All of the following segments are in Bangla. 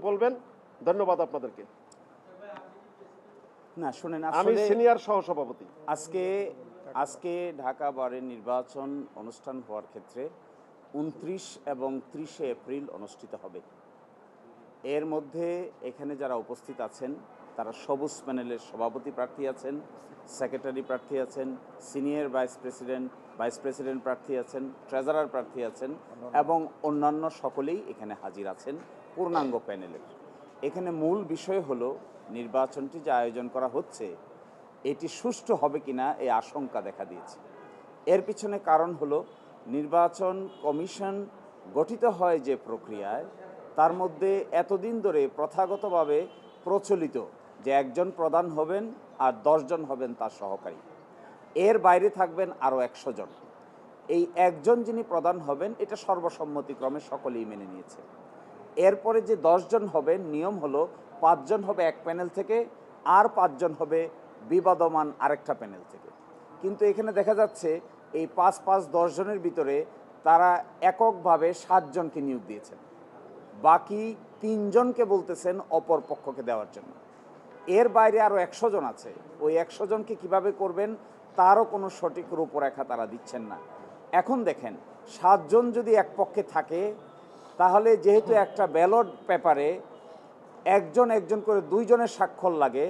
বলবেন। ধন্যবাদ আপনাদেরকে। না শুনেন, আমি আসলে সিনিয়র সহসভাপতি। আজকে ঢাকা বারের নির্বাচন অনুষ্ঠান হওয়ার ক্ষেত্রে 29 এবং 30 এপ্রিল অনুষ্ঠিত হবে। এর মধ্যে এখানে যারা উপস্থিত আছেন তারা সবুজ প্যানেলের সভাপতি প্রার্থী আছেন, সেক্রেটারি প্রার্থী আছেন, সিনিয়র ভাইস প্রেসিডেন্ট প্রার্থী আছেন, ট্রেজারার প্রার্থী আছেন এবং অন্যান্য সকলেই এখানে হাজির আছেন পূর্ণাঙ্গ প্যানেলের। এখানে মূল বিষয় হলো নির্বাচনটি যে আয়োজন করা হচ্ছে এটি সুষ্ঠু হবে কিনা এই আশঙ্কা দেখা দিয়েছে। এর পিছনে কারণ হলো নির্বাচন কমিশন গঠিত হয় যে প্রক্রিয়ায়, তার মধ্যে এতদিন ধরে প্রথাগতভাবে প্রচলিত যে একজন প্রধান হবেন আর 10 জন হবেন তার সহকারী, এর বাইরে থাকবেন আরও 100 জন। এই একজন যিনি প্রধান হবেন এটা সর্বসম্মতিক্রমে সকলেই মেনে নিয়েছে। এরপরে যে 10 জন হবেন, নিয়ম হলো 5 জন হবে এক প্যানেল থেকে আর 5 জন হবে বিবাদমান আরেকটা প্যানেল থেকে। কিন্তু এখানে দেখা যাচ্ছে এই 5-5-10 জনের ভিতরে তারা এককভাবে 7 জনকে নিয়োগ দিয়েছেন, বাকি 3 জনকে বলতেছেন অপর পক্ষকে দেওয়ার জন্য। এর বাইরে আরও 100 জন আছে, ওই 100 জনকে কিভাবে করবেন তারও কোনো সঠিক রূপরেখা তারা দিচ্ছেন না। এখন দেখেন 7 জন যদি এক পক্ষে থাকে তাহলে যেহেতু একটা ব্যালট পেপারে একজন একজন করে 2 জনের স্বাক্ষর লাগে,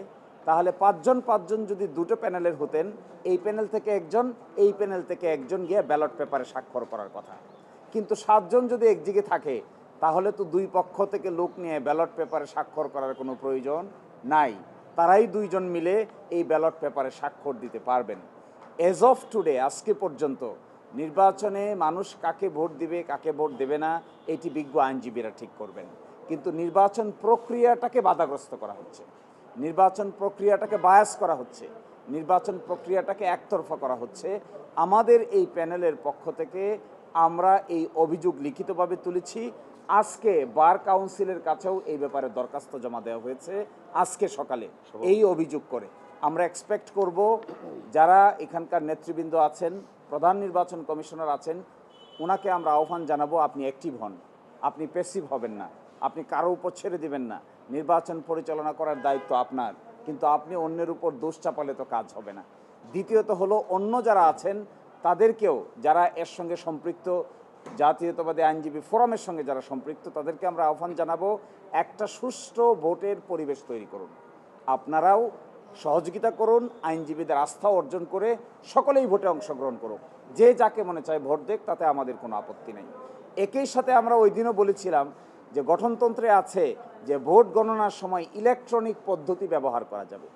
তাহলে 5 জন যদি দুটো প্যানেলের হতেন, এই প্যানেল থেকে একজন, এই প্যানেল থেকে একজন গিয়ে ব্যালট পেপারে স্বাক্ষর করার কথা। কিন্তু 7 জন যদি একদিকে থাকে তাহলে তো 2 পক্ষ থেকে লোক নিয়ে ব্যালট পেপারে স্বাক্ষর করার কোনো প্রয়োজন নাই, তারাই 2 জন মিলে এই ব্যালট পেপারে স্বাক্ষর দিতে পারবেন। এজ অফ টুডে, আজকে পর্যন্ত নির্বাচনে মানুষ কাকে ভোট দিবে কাকে ভোট দেবে না এটি বিজ্ঞ আইনজীবীরা ঠিক করবেন, কিন্তু নির্বাচন প্রক্রিয়াটাকে বাধাগ্রস্ত করা হচ্ছে, নির্বাচন প্রক্রিয়াটাকে বায়াস করা হচ্ছে, নির্বাচন প্রক্রিয়াটাকে একতরফা করা হচ্ছে। আমাদের এই প্যানেলের পক্ষ থেকে আমরা এই অভিযোগ লিখিতভাবে তুলেছি। আজকে বার কাউন্সিলের কাছেও এই ব্যাপারে দরখাস্ত জমা দেওয়া হয়েছে আজকে সকালে এই অভিযোগ করে। আমরা এক্সপেক্ট করব যারা এখানকার নেতৃবৃন্দ আছেন, প্রধান নির্বাচন কমিশনার আছেন, ওনাকে আমরা আহ্বান জানাবো আপনি অ্যাক্টিভ হন, আপনি প্যাসিভ হবেন না, আপনি কারো উপর ছেড়ে দিবেন না। নির্বাচন পরিচালনা করার দায়িত্ব আপনার, কিন্তু আপনি অন্যের উপর দোষ চাপালে তো কাজ হবে না। দ্বিতীয়ত হলো অন্য যারা আছেন তাদেরকেও, যারা এর সঙ্গে সম্পৃক্ত, জাতীয়তাবাদী আইনজীবী ফোরামের সঙ্গে যারা সম্পৃক্ত, তাদেরকে আমরা আহ্বান জানাবো একটা সুষ্ঠু ভোটের পরিবেশ তৈরি করুন। আপনারাও সহযোগিতা করুন, আইনজীবীদের আস্থা অর্জন করে সকলেই ভোটে অংশগ্রহণ করুন, যে যাকে মনে চায় ভোট দেখ, তাতে আমাদের কোনো আপত্তি নেই। একই সাথে আমরা ওই দিনও বলেছিলাম যে গঠনতন্ত্রে আছে যে ভোট গণনার সময় ইলেকট্রনিক পদ্ধতি ব্যবহার করা যাবে।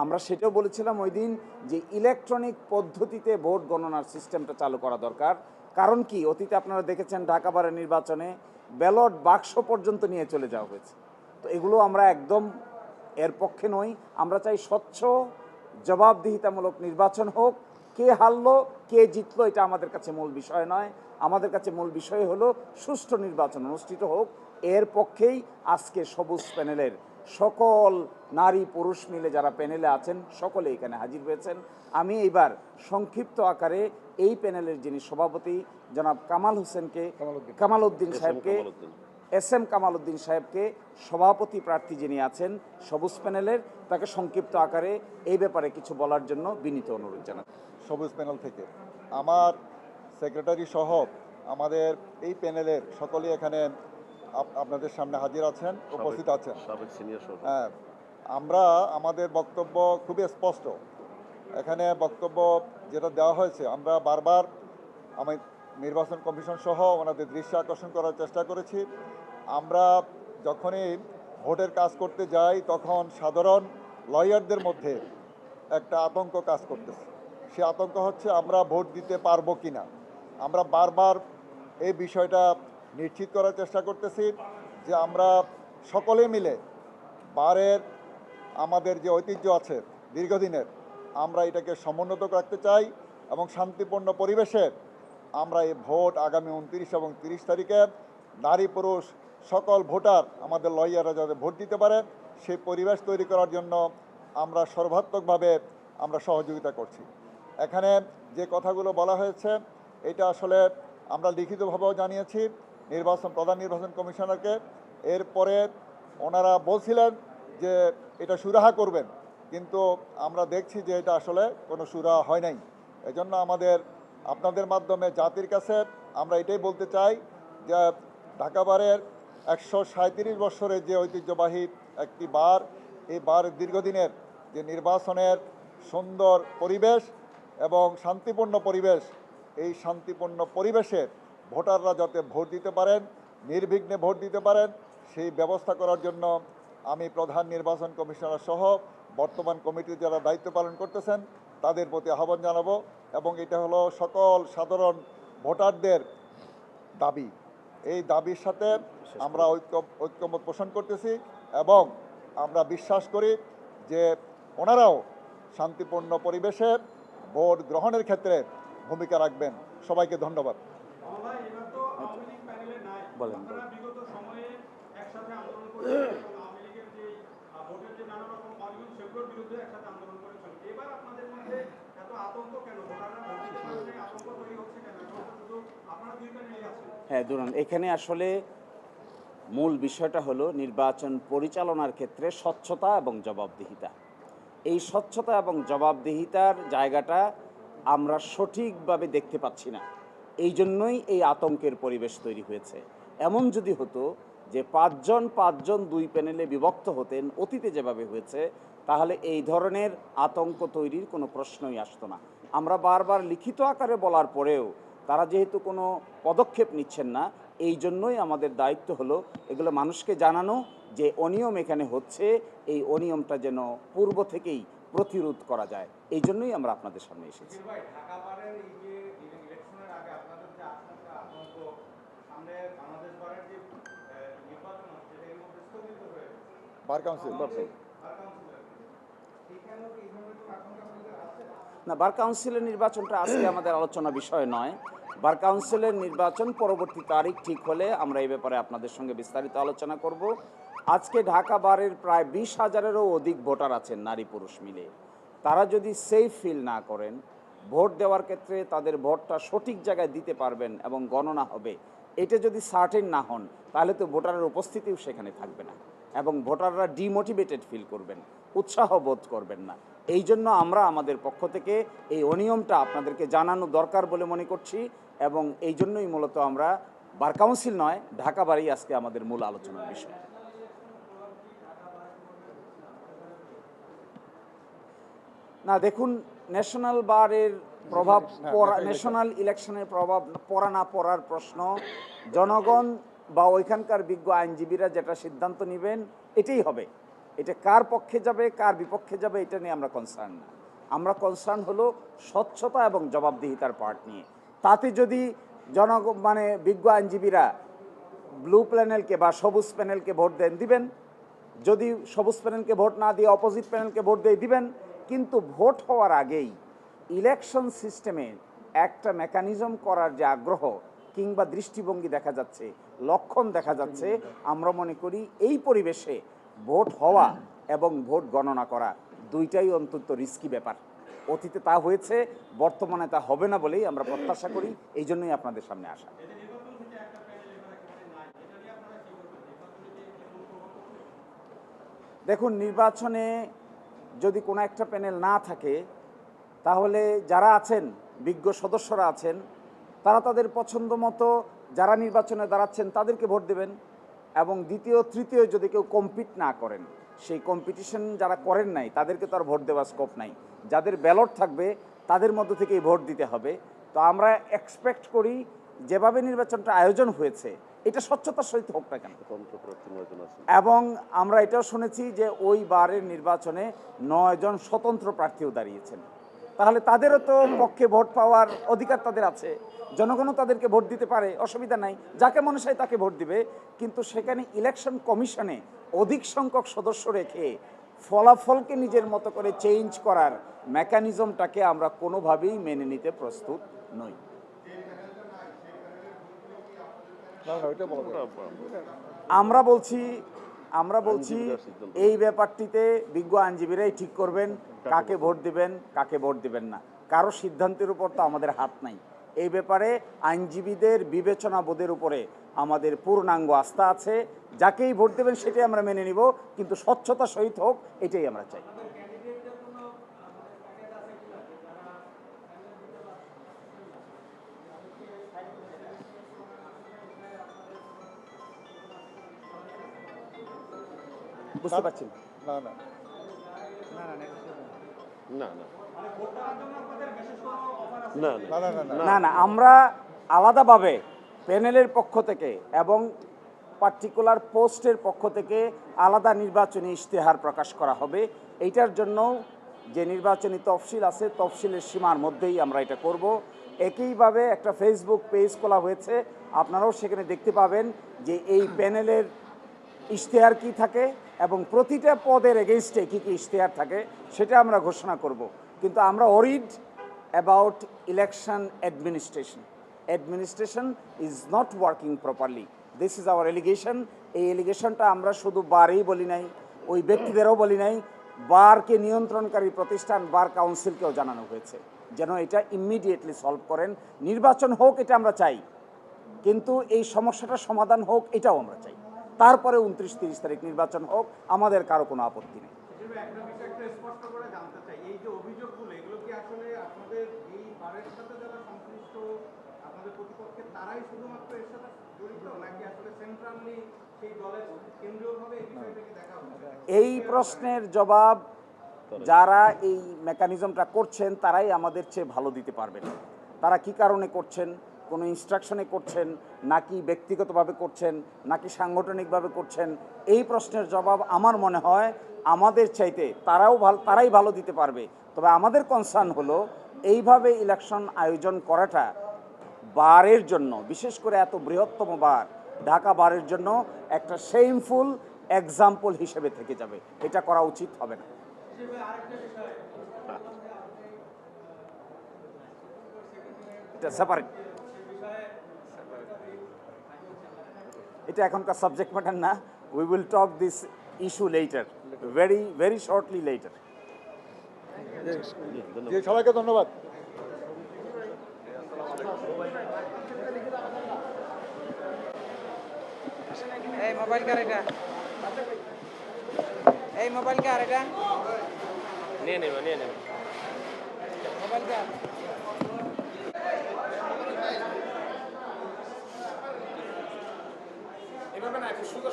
আমরা সেটাও বলেছিলাম ওই দিন যে ইলেকট্রনিক পদ্ধতিতে ভোট গণনার সিস্টেমটা চালু করা দরকার। কারণ কি, অতীতে আপনারা দেখেছেন ঢাকা বারের নির্বাচনে ব্যালট বাক্স পর্যন্ত নিয়ে চলে যাওয়া হয়েছে। তো এগুলো আমরা একদম এর পক্ষে নই। আমরা চাই স্বচ্ছ জবাবদিহিতামূলক নির্বাচন হোক। কে হারলো কে জিতলো এটা আমাদের কাছে মূল বিষয় নয়, আমাদের কাছে মূল বিষয় হলো সুষ্ঠু নির্বাচন অনুষ্ঠিত হোক। এর পক্ষেই আজকে সবুজ প্যানেলের সকল নারী পুরুষ মিলে যারা প্যানেলে আছেন সকলে এখানে হাজির হয়েছেন। আমি এইবার সংক্ষিপ্ত আকারে এই প্যানেলের যিনি সভাপতি জনাব কামালউদ্দিন সাহেবকে, এস.এম. কামালউদ্দিন সাহেবকে, সভাপতি প্রার্থী যিনি আছেন সবুজ প্যানেলের, তাকে সংক্ষিপ্ত আকারে এই ব্যাপারে কিছু বলার জন্য বিনীত অনুরোধ জানাই। সবুজ প্যানেল থেকে আমার সেক্রেটারি সহ আমাদের এই প্যানেলের সকলেই এখানে আপনাদের সামনে হাজির আছেন, উপস্থিত আছেন। হ্যাঁ, আমরা আমাদের বক্তব্য খুবই স্পষ্ট। এখানে বক্তব্য যেটা দেওয়া হয়েছে, আমরা বারবার আমি নির্বাচন কমিশন সহ ওনাদের দৃষ্টি আকর্ষণ করার চেষ্টা করেছি। আমরা যখনই ভোটের কাজ করতে যাই তখন সাধারণ লয়ারদের মধ্যে একটা আতঙ্ক কাজ করতেছে। সে আতঙ্ক হচ্ছে আমরা ভোট দিতে পারবো কি না। আমরা বারবার এই বিষয়টা নিশ্চিত করার চেষ্টা করতেছি যে আমরা সকলে মিলে বারের আমাদের যে ঐতিহ্য আছে দীর্ঘদিনের, আমরা এটাকে সমুন্নত রাখতে চাই এবং শান্তিপূর্ণ পরিবেশে আমরা এই ভোট আগামী 29 এবং 30 তারিখে নারী পুরুষ সকল ভোটার আমাদের লয়াররা যাতে ভোট দিতে পারে সেই পরিবেশ তৈরি করার জন্য আমরা সর্বাত্মকভাবে আমরা সহযোগিতা করছি। এখানে যে কথাগুলো বলা হয়েছে এটা আসলে আমরা লিখিতভাবেও জানিয়েছি প্রধান নির্বাচন কমিশনারকে। এরপরে ওনারা বলছিলেন যে এটা সুরাহা করবেন, কিন্তু আমরা দেখছি যে এটা আসলে কোনো সুরাহা হয় নাই। এজন্য আপনাদের মাধ্যমে জাতির কাছে আমরা এটাই বলতে চাই যে ঢাকা বারের 137 বছরের যে ঐতিহ্যবাহী একটি বার, এই বার দীর্ঘদিনের যে নির্বাচনের সুন্দর পরিবেশ এবং শান্তিপূর্ণ পরিবেশ, এই শান্তিপূর্ণ পরিবেশে ভোটাররা যাতে ভোট দিতে পারেন, নির্বিঘ্নে ভোট দিতে পারেন, সেই ব্যবস্থা করার জন্য আমি প্রধান নির্বাচন কমিশনার সহ বর্তমান কমিটি যারা দায়িত্ব পালন করতেছেন তাদের প্রতি আহ্বান জানাবো। এবং এটা হলো সকল সাধারণ ভোটারদের দাবি। এই দাবির সাথে আমরা ঐক্যমত পোষণ করতেছি এবং আমরা বিশ্বাস করি যে ওনারাও শান্তিপূর্ণ পরিবেশে ভোট গ্রহণের ক্ষেত্রে ভূমিকা রাখবেন। সবাইকে ধন্যবাদ। বলেন। হ্যাঁ, ধরুন এখানে আসলে মূল বিষয়টা হলো নির্বাচন পরিচালনার ক্ষেত্রে স্বচ্ছতা এবং জবাবদিহিতা। এই স্বচ্ছতা এবং জবাবদিহিতার জায়গাটা আমরা সঠিকভাবে দেখতে পাচ্ছি না, এই জন্যই এই আতঙ্কের পরিবেশ তৈরি হয়েছে। এমন যদি হতো যে পাঁচজন দুই প্যানেলে বিভক্ত হতেন অতীতে যেভাবে হয়েছে, তাহলে এই ধরনের আতঙ্ক তৈরির কোনো প্রশ্নই আসতো না। আমরা বারবার লিখিত আকারে বলার পরেও তারা যেহেতু কোনো পদক্ষেপ নিচ্ছেন না, এই জন্যই আমাদের দায়িত্ব হলো এগুলো মানুষকে জানানো যে অনিয়ম এখানে হচ্ছে, এই অনিয়মটা যেন পূর্ব থেকেই প্রতিরোধ করা যায়। এই জন্যই আমরা আপনাদের সামনে এসেছি। বার কাউন্সিল না, বার কাউন্সিলের নির্বাচনটা আজকে আমাদের আলোচনা বিষয় নয়। বার কাউন্সিলের নির্বাচন পরবর্তী তারিখ ঠিক হলে আমরা এই ব্যাপারে আপনাদের সঙ্গে বিস্তারিত আলোচনা করব। আজকে ঢাকা বারের প্রায় 20,000-এরও অধিক ভোটার আছেন, নারী পুরুষ মিলে। তারা যদি সেফ ফিল না করেন, ভোট দেওয়ার ক্ষেত্রে তাদের ভোটটা সঠিক জায়গায় দিতে পারবেন এবং গণনা হবে, এটা যদি সার্টেন না হন, তাহলে তো ভোটারের উপস্থিতিও সেখানে থাকবে না এবং ভোটাররা ডিমোটিভেটেড ফিল করবেন, উৎসাহ বোধ করবেন না। এই জন্য আমরা আমাদের পক্ষ থেকে এই অনিয়মটা আপনাদেরকে জানানো দরকার বলে মনে করছি এবং এই জন্যই মূলত আমরা বার কাউন্সিল নয়, ঢাকা বারই আজকে আমাদের মূল আলোচনার বিষয়। না, দেখুন, ন্যাশনাল বারের প্রভাব পড়া, ন্যাশনাল ইলেকশনের প্রভাব পড়া না পড়ার প্রশ্ন জনগণ বা ওইখানকার বিজ্ঞ আইনজীবীরা যেটা সিদ্ধান্ত নেবেন এটাই হবে। এটা কার পক্ষে যাবে কার বিপক্ষে যাবে এটা নিয়ে আমরা কনসার্ন না। আমরা কনসার্ন হলো স্বচ্ছতা এবং জবাবদিহিতার পার্ট নিয়ে। তাতে যদি বিজ্ঞ আইনজীবীরা ব্লু প্যানেলকে বা সবুজ প্যানেলকে ভোট দিবেন, যদি সবুজ প্যানেলকে ভোট না দিয়ে অপোজিট প্যানেলকে ভোট দিবেন। কিন্তু ভোট হওয়ার আগেই ইলেকশন সিস্টেমে একটা মেকানিজম করার যে আগ্রহ কিংবা দৃষ্টিভঙ্গি দেখা যাচ্ছে, লক্ষণ দেখা যাচ্ছে, আমরা মনে করি এই পরিবেশে ভোট হওয়া এবং ভোট গণনা করা দুইটাই অন্তত রিস্কি ব্যাপার। অতীতে তা হয়েছে, বর্তমানে তা হবে না বলেই আমরা প্রত্যাশা করি। এই জন্যই আপনাদের সামনে আসা। দেখুন, নির্বাচনে যদি কোনো একটা প্যানেল না থাকে, তাহলে যারা আছেন, বিজ্ঞ সদস্যরা আছেন, তারা তাদের পছন্দ মতো যারা নির্বাচনে দাঁড়াচ্ছেন তাদেরকে ভোট দেবেন। এবং দ্বিতীয় তৃতীয় যদি কেউ কম্পিট না করেন, সেই কম্পিটিশন যারা করেন নাই তাদেরকে তো আর ভোট দেওয়ার স্কোপ নাই। যাদের ব্যালট থাকবে তাদের মধ্য থেকেই ভোট দিতে হবে। তো আমরা এক্সপেক্ট করি যেভাবে নির্বাচনটা আয়োজন হয়েছে এটা স্বচ্ছতার সহিত হোক না কেন। এবং আমরা এটাও শুনেছি যে ওই বারের নির্বাচনে 9 জন স্বতন্ত্র প্রার্থীও দাঁড়িয়েছেন। তাহলে তাদেরও তো পক্ষে ভোট পাওয়ার অধিকার তাদের আছে, জনগণও তাদেরকে ভোট দিতে পারে, অসুবিধা নাই, যাকে মনে চায় তাকে ভোট দিবে। কিন্তু সেখানে ইলেকশন কমিশনে অধিক সংখ্যক সদস্য রেখে ফলাফলকে নিজের মতো করে চেঞ্জ করার মেকানিজমটাকে আমরা কোনোভাবেই মেনে নিতে প্রস্তুত নই। আমরা বলছি এই ব্যাপারটিতে বিজ্ঞ আইনজীবীরাই ঠিক করবেন কাকে ভোট দিবেন কাকে ভোট দিবেন না। কারো সিদ্ধান্তের উপর তো আমাদের হাত নাই। এই ব্যাপারে আইনজীবীদের বিবেচনাবোধের উপরে আমাদের পূর্ণাঙ্গ আস্থা আছে। যাকেই ভোট দেবেন সেটাই আমরা মেনে নিব, কিন্তু স্বচ্ছতা সহিত হোক, এটাই আমরা চাই। বুঝতে পারছেন? না না না না না না না না না না না, আমরা আলাদাভাবে প্যানেলের পক্ষ থেকে এবং পার্টিকুলার পোস্টের পক্ষ থেকে আলাদা নির্বাচনী ইশতেহার প্রকাশ করা হবে। এইটার জন্য যে নির্বাচনী তফসিল আছে, তফসিলের সীমার মধ্যেই আমরা এটা করব। একইভাবে একটা ফেসবুক পেজ খোলা হয়েছে, আপনারাও সেখানে দেখতে পাবেন যে এই প্যানেলের ইশতেহার কি থাকে এবং প্রতিটা পদের এগেইনস্টে কী কী ইশতেহার থাকে সেটা আমরা ঘোষণা করব। কিন্তু আমরা worried about election administration is not working properly, this is our allegation. এই এলিগেশনটা আমরা শুধু বারেই বলি নাই, ওই ব্যক্তিদেরও বলি নাই, বারকে নিয়ন্ত্রণকারী প্রতিষ্ঠান বার কাউন্সিলকেও জানানো হয়েছে যেন এটা ইমিডিয়েটলি সলভ করেন। নির্বাচন হোক এটা আমরা চাই, কিন্তু এই সমস্যাটার সমাধান হোক এটাও আমরা চাই। তারপরে 29-30 তারিখ নির্বাচন হোক, আমাদের কারো কোনো আপত্তি নেই। একটা বিষয় একটু স্পষ্ট করে জানতে চাই, এই যে অভিযোগগুলো, এগুলো কি আসলে আপনাদের এই বারের সাথে যারা সংশ্লিষ্ট আপনাদের প্রতিপক্ষের তারাই শুধুমাত্র এর সাথে জড়িত, নাকি আসলে সেন্ট্রালি সেই দলের কেন্দ্রীয়ভাবে এই বিষয়টাকে দেখা হচ্ছে? এই প্রশ্নের জবাব যারা এই মেকানিজমটা করছেন তারাই আমাদের চেয়ে ভালো দিতে পারবেন। তারা কি কারণে করছেন, কোনো ইনস্ট্রাকশনে করছেন, নাকি ব্যক্তিগতভাবে করছেন, নাকি সাংগঠনিকভাবে করছেন, এই প্রশ্নের জবাব আমার মনে হয় আমাদের চাইতে তারাই ভালো দিতে পারবে। তবে আমাদের কনসার্ন হলো এইভাবে ইলেকশন আয়োজন করাটা বারের জন্য, বিশেষ করে এত বৃহত্তম বার ঢাকা বারের জন্য একটা শেমফুল এক্সাম্পল হিসেবে থেকে যাবে। এটা করা উচিত হবে না। এটা সেপারেট, এটা এখনকার সাবজেক্ট ম্যাটার না। We will talk this issue later, very shortly later. জি, সবাইকে ধন্যবাদ। এই মোবাইল কার এটা? এই মোবাইল কার এটা? নিয়ে নেব মোবাইল কার? এভাবে না, একটু সুন্দর